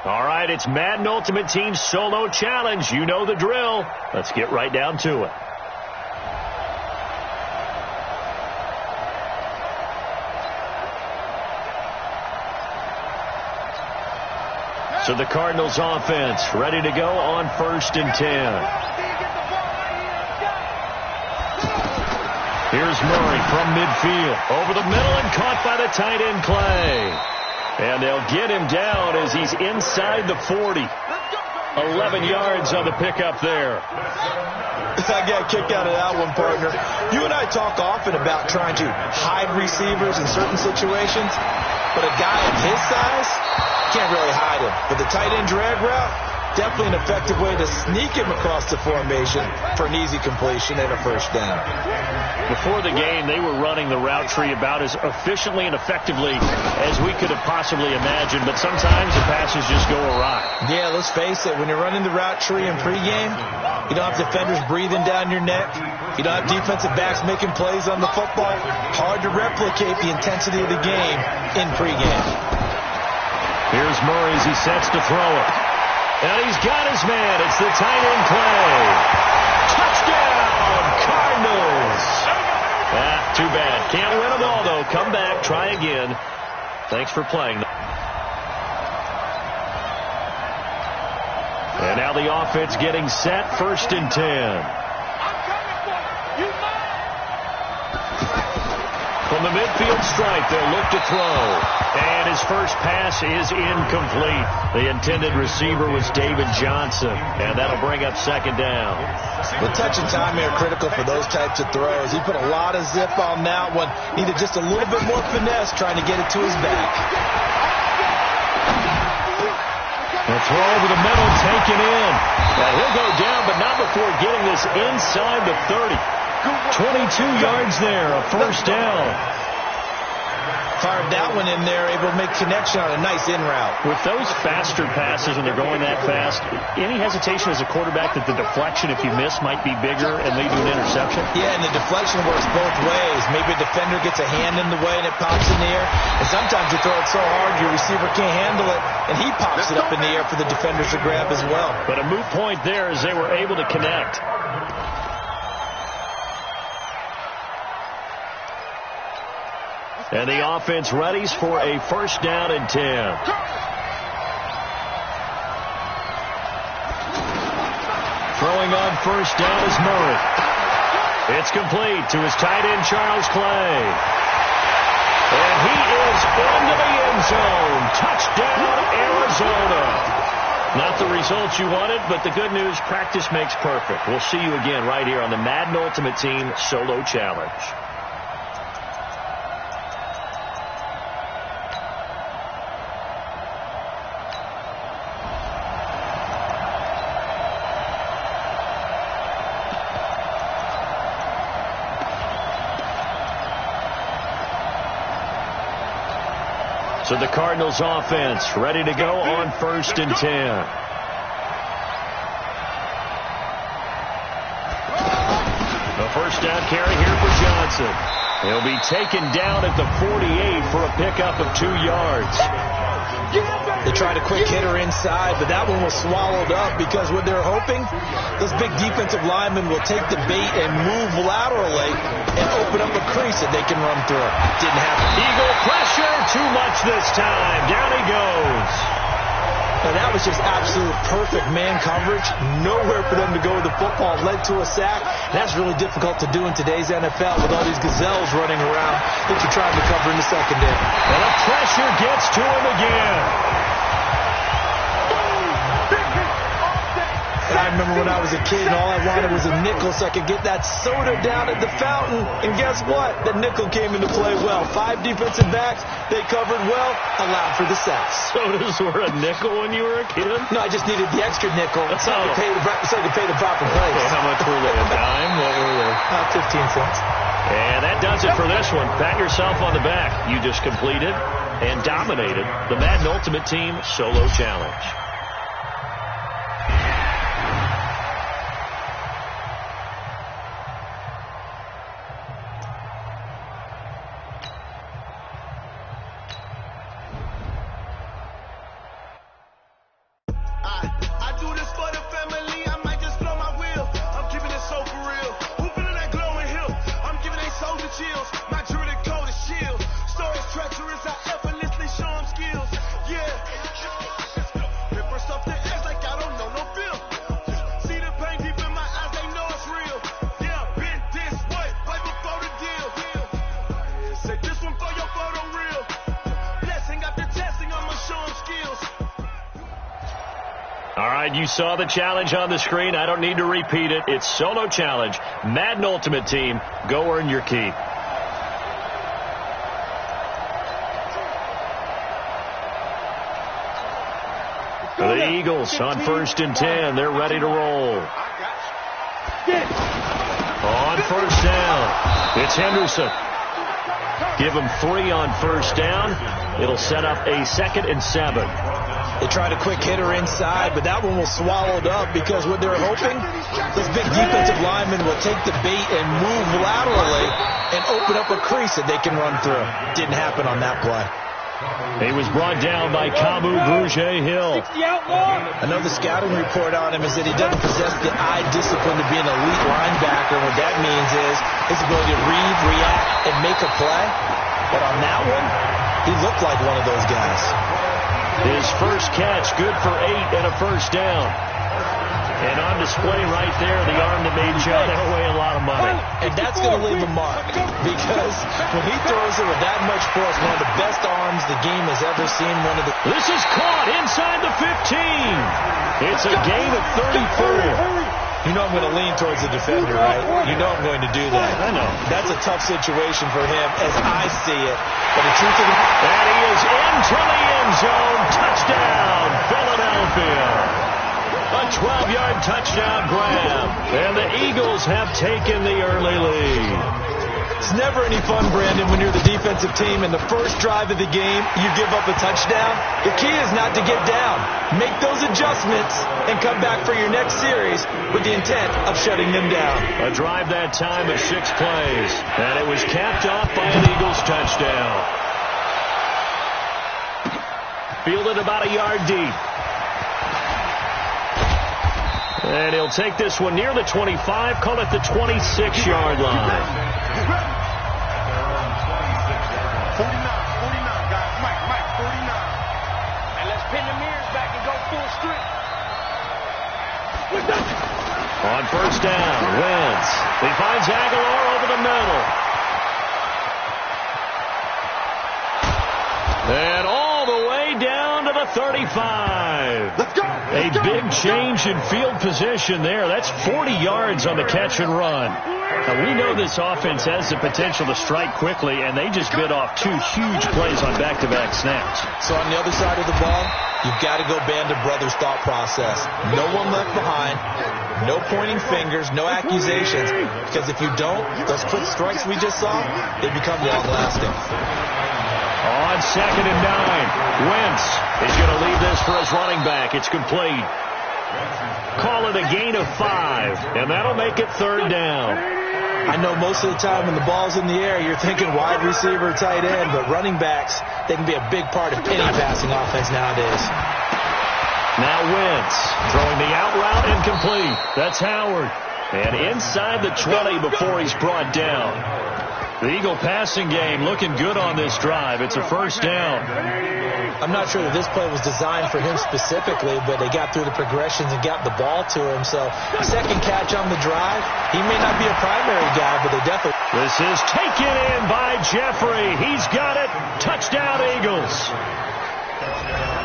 All right, it's Madden Ultimate Team Solo Challenge. You know the drill. Let's get right down to it. So the Cardinals offense ready to go on 1st and 10. Here's Murray from midfield. Over the middle and caught by the tight end Clay. And they'll get him down as he's inside the 40. 11 yards on the pickup there. I got a kick out of that one, partner. You and I talk often about trying to hide receivers in certain situations, but a guy of his size can't really hide him. But the tight end drag route, definitely an effective way to sneak him across the formation for an easy completion and a first down. Before the game, they were running the route tree about as efficiently and effectively as we could have possibly imagined, but sometimes the passes just go awry. Yeah, let's face it, when you're running the route tree in pregame, you don't have defenders breathing down your neck. You don't have defensive backs making plays on the football. Hard to replicate the intensity of the game in pregame. Here's Murray as he sets to throw it. And he's got his man. It's the tight end Clay. Touchdown, Cardinals. Too bad. Can't win them all, though. Come back. Try again. Thanks for playing. And now the offense getting set. 1st and 10. From the midfield stripe, they'll look to throw. And his first pass is incomplete. The intended receiver was David Johnson. And that'll bring up 2nd down. The touch and time are critical for those types of throws. He put a lot of zip on that one. Needed just a little bit more finesse trying to get it to his back. The throw over the middle, taken in. Now he'll go down, but not before getting this inside the 30. 22 yards there, a first down. Fired that one in there, able to make connection on a nice in route. With those faster passes when they're going that fast, any hesitation as a quarterback that the deflection, if you miss, might be bigger and lead to an interception? Yeah, and the deflection works both ways. Maybe a defender gets a hand in the way and it pops in the air. And sometimes you throw it so hard your receiver can't handle it, and he pops it up in the air for the defenders to grab as well. But a moot point there as they were able to connect. And the offense readies for a 1st down and 10. Throwing on 1st down is Murray. It's complete to his tight end, Charles Clay. And he is into the end zone. Touchdown, Arizona. Not the results you wanted, but the good news, practice makes perfect. We'll see you again right here on the Madden Ultimate Team Solo Challenge. So the Cardinals offense ready to go on 1st and 10. A first down carry here for Johnson. He'll be taken down at the 48 for a pickup of 2 yards. They tried a quick hitter inside, but that one was swallowed up because what they're hoping, those big defensive linemen will take the bait and move laterally and open up a crease that they can run through. Didn't happen. Eagle pressure, too much this time. Down he goes. And that was just absolute perfect man coverage. Nowhere for them to go with the football. Led to a sack. That's really difficult to do in today's NFL with all these gazelles running around that you're trying to cover in the secondary. And the pressure gets to him again. And I remember when I was a kid and all I wanted was a nickel so I could get that soda down at the fountain. And guess what? The nickel came into play well. 5 defensive backs. They covered well. Allowed for the sacks. Sodas were a nickel when you were a kid? No, I just needed the extra nickel so I could pay the proper price. Okay, how much were they? A dime? What were they? 15 cents. And that does it for this one. Pat yourself on the back. You just completed and dominated the Madden Ultimate Team Solo Challenge. All right, you saw the challenge on the screen. I don't need to repeat it. It's Solo Challenge. Madden Ultimate Team. Go earn your keep. For the Eagles on 1st and 10. They're ready to roll. On 1st down, it's Henderson. Give him 3 on 1st down. It'll set up a 2nd and 7. They tried a quick hitter inside, but that one was swallowed up because what they're hoping, those big defensive linemen will take the bait and move laterally and open up a crease that they can run through. Didn't happen on that play. He was brought down by Kamu Grugier-Hill. Another scouting report on him is that he doesn't possess the eye discipline to be an elite linebacker. What that means is his ability to read, react, and make a play. But on that one, he looked like one of those guys. His first catch, good for 8 and a 1st down. And on display right there, the arm that made John Elway a lot of money. And that's going to leave a mark because when he throws it with that much force, one of the best arms the game has ever seen. This is caught inside the 15. It's a gain of 34. You know I'm going to lean towards the defender, right? You know I'm going to do that. I know. That's a tough situation for him as I see it. But the truth of it, and he is into the end zone. Touchdown, Philadelphia. A 12-yard touchdown grab. And the Eagles have taken the early lead. It's never any fun, Brandon, when you're the defensive team and the first drive of the game, you give up a touchdown. The key is not to get down. Make those adjustments and come back for your next series with the intent of shutting them down. A drive that time of 6 plays. And it was capped off by an Eagles touchdown. Fielded about a yard deep. And he'll take this one near the 25, call it the 26-yard line. 49, guys. Mike, 49. And let's pin the mirrors back and go full street. On 1st down, Wentz. He finds Aguilar over the middle. And all the way down to the 35. Let's go. A big change in field position there. That's 40 yards on the catch and run. Now, we know this offense has the potential to strike quickly, and they just bit off 2 huge plays on back-to-back snaps. So on the other side of the ball, you've got to go band of brothers thought process. No one left behind. No pointing fingers, no accusations. Because if you don't, those quick strikes we just saw, they become long-lasting. On 2nd and 9, Wentz is going to leave this for his running back. It's complete. Call it a gain of 5, and that'll make it 3rd down. I know most of the time when the ball's in the air, you're thinking wide receiver, tight end, but running backs, they can be a big part of any passing offense nowadays. Now Wentz throwing the out route incomplete. That's Howard. And inside the 20 before he's brought down. The Eagle passing game looking good on this drive. It's a first down. I'm not sure that this play was designed for him specifically, but they got through the progressions and got the ball to him. So second catch on the drive. He may not be a primary guy, but they definitely... This is taken in by Jeffrey. He's got it. Touchdown, Eagles.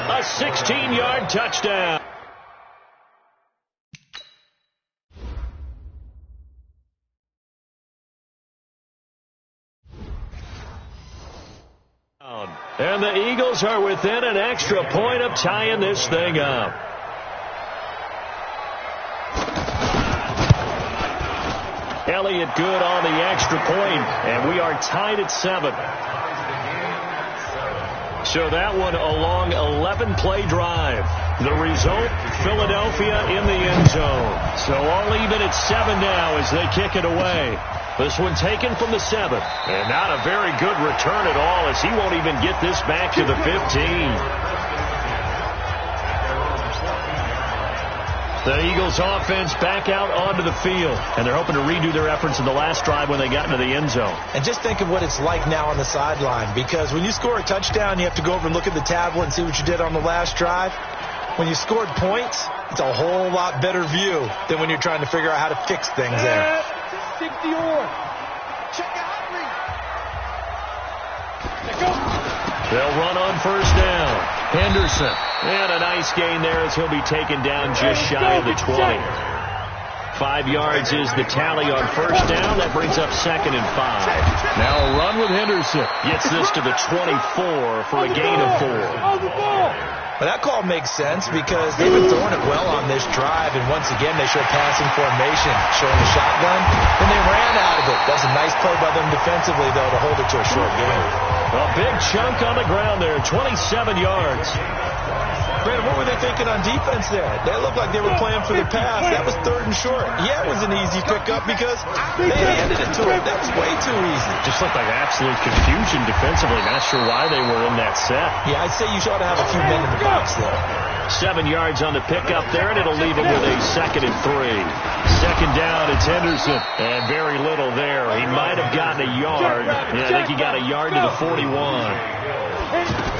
A 16-yard touchdown. And the Eagles are within an extra point of tying this thing up. Elliott good on the extra point, and we are tied at 7. So that one a long 11-play drive. The result, Philadelphia in the end zone. So all even at 7 now as they kick it away. This one taken from the 7. And not a very good return at all as he won't even get this back to the 15. The Eagles offense back out onto the field. And they're hoping to redo their efforts in the last drive when they got into the end zone. And just think of what it's like now on the sideline. Because when you score a touchdown, you have to go over and look at the tablet and see what you did on the last drive. When you scored points, it's a whole lot better view than when you're trying to figure out how to fix things there. 60 or. Check out. They'll run on first down. Henderson. And a nice gain there as he'll be taken down just shy of the 20. 5 yards is the tally on first down. That brings up 2nd and 5. Now a run with Henderson. Gets this to the 24 for a gain of 4. Well, that call makes sense because they've been throwing it well on this drive, and once again they show passing formation, showing the shotgun, and they ran out of it. That's a nice play by them defensively, though, to hold it to a short game. A big chunk on the ground there, 27 yards. Brandon, what were they thinking on defense there? They looked like they were playing for the pass. That was 3rd and short. Yeah, it was an easy pickup because they handed it to him. That was way too easy. Just looked like absolute confusion defensively. Not sure why they were in that set. Yeah, I'd say you ought to have a few men in the box there. 7 yards on the pickup there, and it'll leave it with a 2nd and 3. 2nd down, it's Henderson. And very little there. He might have gotten a yard. Yeah, I think he got a yard to the 41.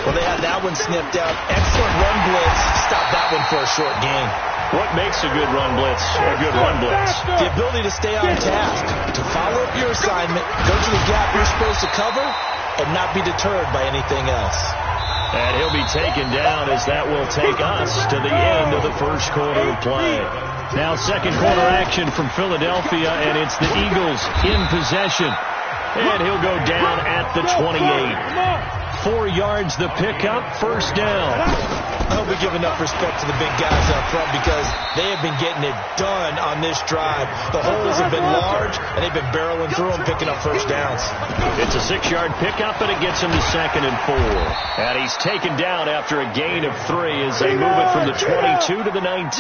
Well, they had that one snipped out. Excellent run blitz. Stop that one for a short gain. What makes a good run blitz a good run blitz? The ability to stay on task, to follow up your assignment, go to the gap you're supposed to cover, and not be deterred by anything else. And he'll be taken down as that will take us to the end of the first quarter of play. Now 2nd quarter action from Philadelphia, and it's the Eagles in possession. And he'll go down at the 28. 4 yards the pickup, first down. I hope we give enough respect to the big guys up front because they have been getting it done on this drive. The holes have been large, and they've been barreling through them, picking up first downs. It's a 6-yard pickup, and it gets him to 2nd and 4. And he's taken down after a gain of 3 as they move it from the 22 to the 19.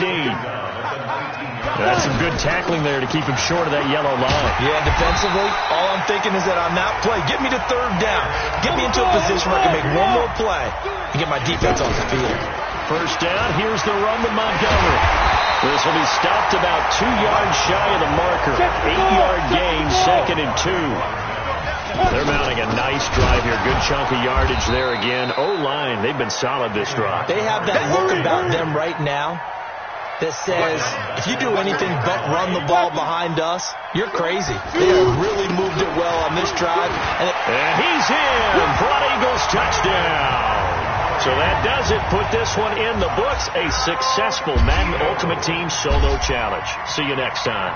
That's some good tackling there to keep him short of that yellow line. Yeah, defensively, all I'm thinking is that on that play, get me to 3rd down. Get me into a position where I can make one more play and get my defense off the field. First down, here's the run to Montgomery. This will be stopped about 2 yards shy of the marker. 8-yard gain, 2nd and 2. They're mounting a nice drive here. Good chunk of yardage there again. O-line, they've been solid this drive. They have that look about them right now that says, if you do anything but run the ball behind us, you're crazy. They have really moved it well on this drive. And he's in for an Eagles touchdown. So that does it. Put this one in the books. A successful Madden Ultimate Team Solo Challenge. See you next time.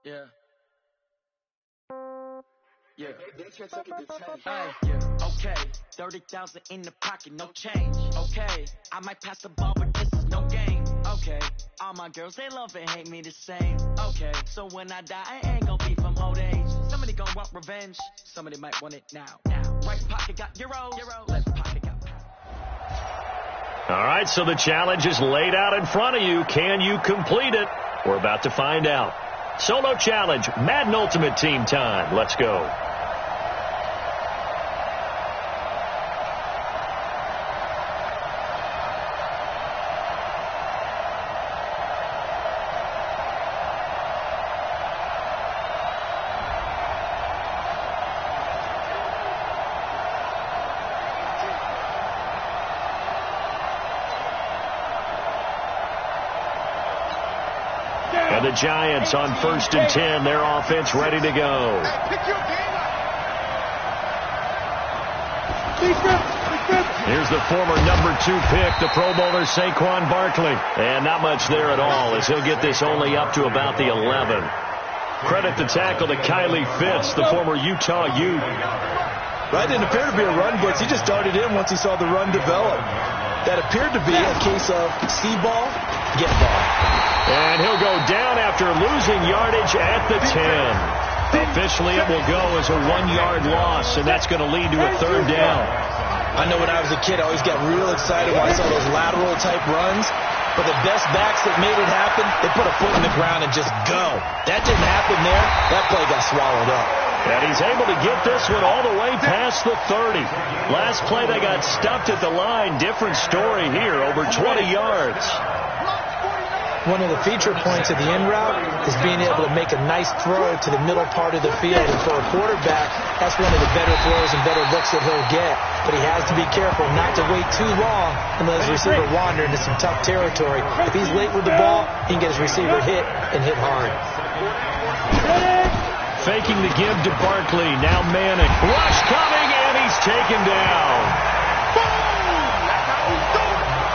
Yeah. Yeah. Okay, 30,000 in the pocket, no change. Okay, I might pass the ball, but this is no game. Okay, all my girls, they love and hate me the same. Okay, so when I die, I ain't gonna be from old age. Somebody gonna want revenge, somebody might want it now. Right pocket got euros, left pocket got pounds. All right, so the challenge is laid out in front of you. Can you complete it? We're about to find out. Solo challenge, Madden Ultimate Team time. Let's go. And the Giants on 1st and 10. Their offense ready to go. Here's the former number 2 pick, the Pro Bowler Saquon Barkley. And not much there at all, as he'll get this only up to about the 11. Credit the tackle to Kylie Fitz, the former Utah Ute. Right, didn't appear to be a run blitz. He just darted in once he saw the run develop. That appeared to be a case of see ball, get ball. And he'll go down after losing yardage at the 10. Officially, it will go as a 1-yard loss, and that's going to lead to a 3rd down. I know when I was a kid, I always got real excited when I saw those lateral-type runs. But the best backs that made it happen, they put a foot in the ground and just go. That didn't happen there. That play got swallowed up. And he's able to get this one all the way past the 30. Last play, they got stuffed at the line. Different story here, over 20 yards. One of the feature points of the in route is being able to make a nice throw to the middle part of the field. And for a quarterback, that's one of the better throws and better looks that he'll get. But he has to be careful not to wait too long and let his receiver wander into some tough territory. If he's late with the ball, he can get his receiver hit and hit hard. Faking the give to Barkley. Now Manning. Rush coming, and he's taken down.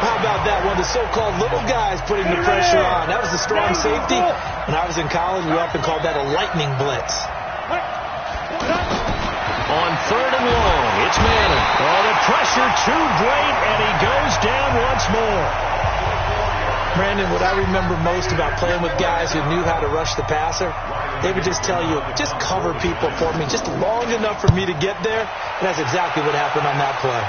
How about that? One of the so-called little guys putting the pressure on. That was a strong safety. When I was in college, we often called that a lightning blitz. On 3rd and long, it's Manning. Oh, the pressure too great, and he goes down once more. Brandon, what I remember most about playing with guys who knew how to rush the passer, they would just tell you, just cover people for me, just long enough for me to get there. And that's exactly what happened on that play.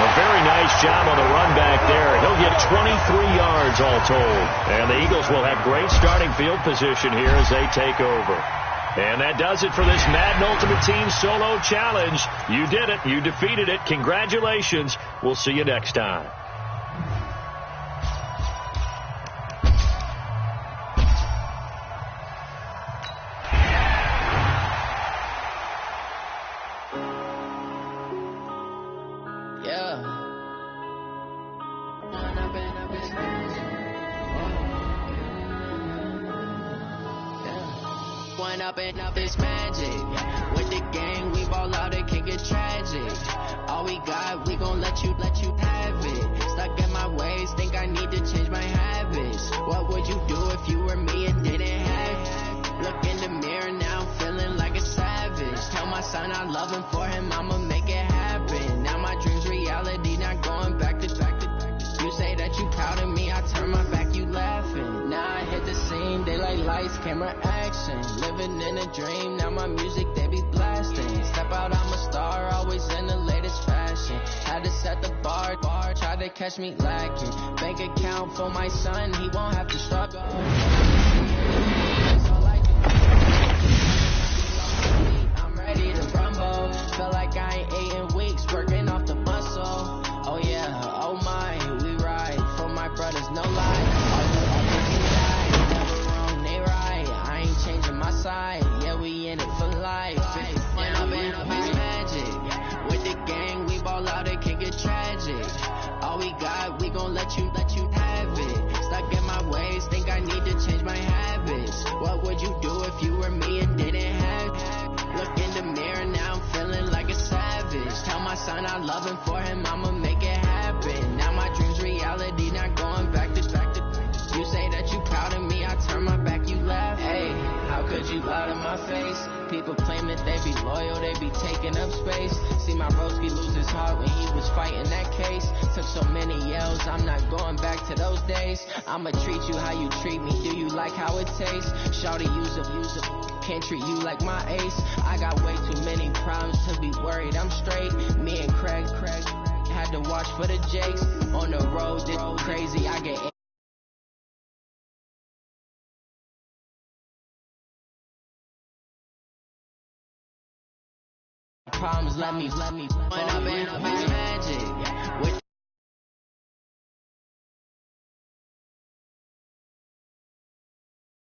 A very nice job on the run back there. He'll get 23 yards all told. And the Eagles will have great starting field position here as they take over. And that does it for this Madden Ultimate Team Solo Challenge. You did it. You defeated it. Congratulations. We'll see you next time. Up this magic. With the gang, we ball out, it can get tragic. All we got, we gon' let you have it. Stuck in my ways, think I need to change my habits. What would you do if you were me and didn't have it? Look in the mirror now, I'm feeling like a savage. Tell my son I love him, for him I'ma make it happen. Now my dream's reality, not going back to. You say that you proud of me, I turn my back, you laughing. Now I hit the scene, they like lights, camera, action. Living in a dream, now my music, they be blasting. Step out, I'm a star, always in the latest fashion. Had to set the bar, try to catch me lacking. Bank account for my son, he won't have to struggle. I'm ready to rumble, feel like I ain't ate in weeks, working off the muscle. Oh yeah, oh my, we ride, for my brothers, no lie. Changing my side, yeah, we in it for life. When I've been up is magic. With the gang, we ball out, it can get tragic. All we got, we gon' let you have it. Stuck in my ways, think I need to change my fighting that case. Took so many L's, I'm not going back to those days. I'ma treat you how you treat me, do you like how it tastes? Shawty, use a, can't treat you like my ace. I got way too many problems to be worried, I'm straight. Me and Craig had to watch for the Jakes. On the road, it's crazy, I get problems, let me when I've been